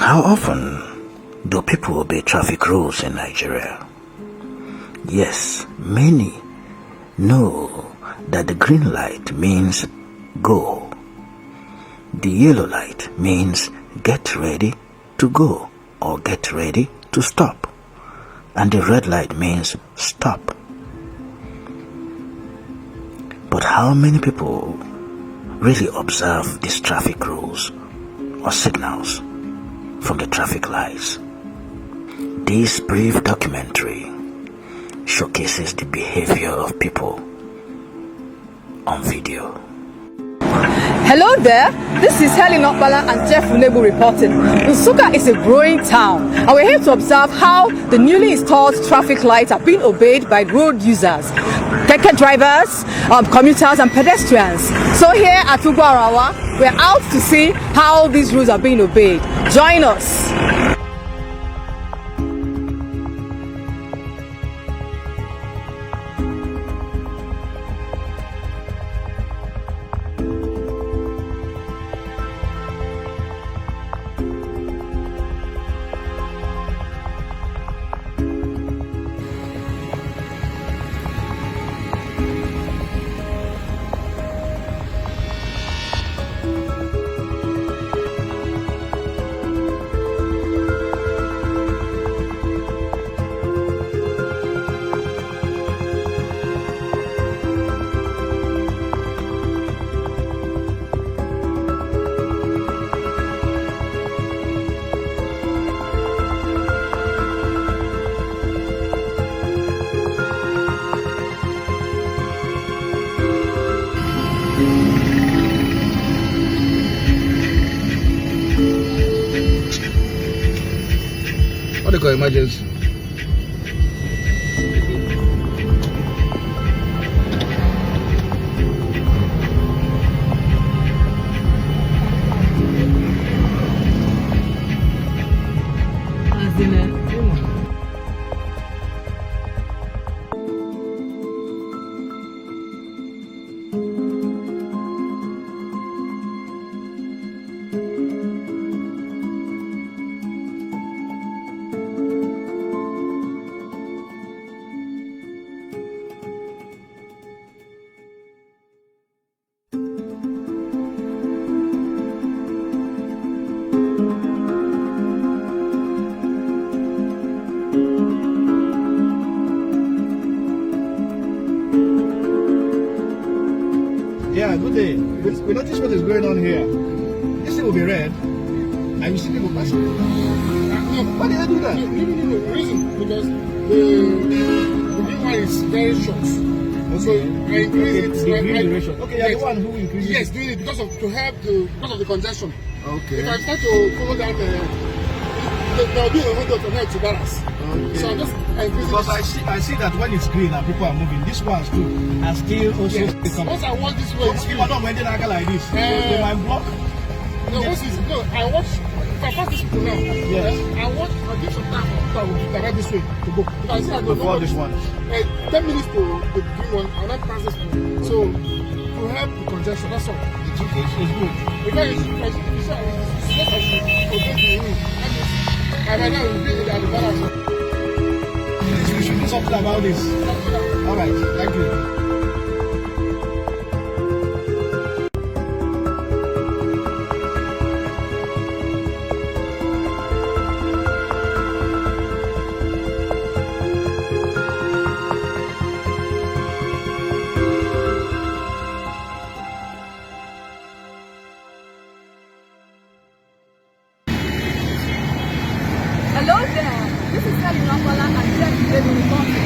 How often do people obey traffic rules in Nigeria? Yes, many know that the green light means go. The yellow light means get ready to go or get ready to stop. And the red light means stop. But how many people really observe these traffic rules or signals from the traffic lights? This brief documentary showcases the behavior of people on video. Hello there, this is Helen, Okpala and Unaegbu reporting. Nsukka is a growing town and we're here to observe how the newly installed traffic lights are being obeyed by road users, keke drivers, commuters and pedestrians. So here at Ugwarawa, we're out to see how these rules are being obeyed. Join us. What do you call emergency? Yeah, good day. We notice what is going on here. This thing will be red, and you see people passing. No, why did I do that? No. Reason because the green one is very short. Okay. So I increase it. Green duration. Okay, you're the one who increases. Yes, doing it because of the congestion. Okay. If I start to follow that, there will be a window from here to Dallas. Okay. So I'm just increasing. Because I see that when it's green and people are moving, these ones too are still also coming. Once I want this way, Those people are not wending like this. So they might block. No, I watch. If I pass this people now, yes. I want to give some time for direct this way to go. Because I see I go before this one. 10 minutes to the green one, I'll not pass this one. So to help the congestion, that's all. It's okay, it's good. Because it's just I should obey the rule. And right now we'll be at the balance. We should do something about this. All right, thank you. Hello there, this is Helen, Okpala and Unaegbu reporting.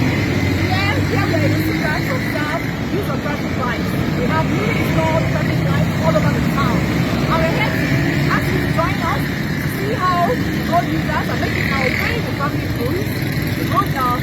Here we are in Nsukka to observe use of traffic lights. We have newly installed traffic lights all over the town. And we're here to ask you to join us to see how road users are making our obeying the traffic rules to go down.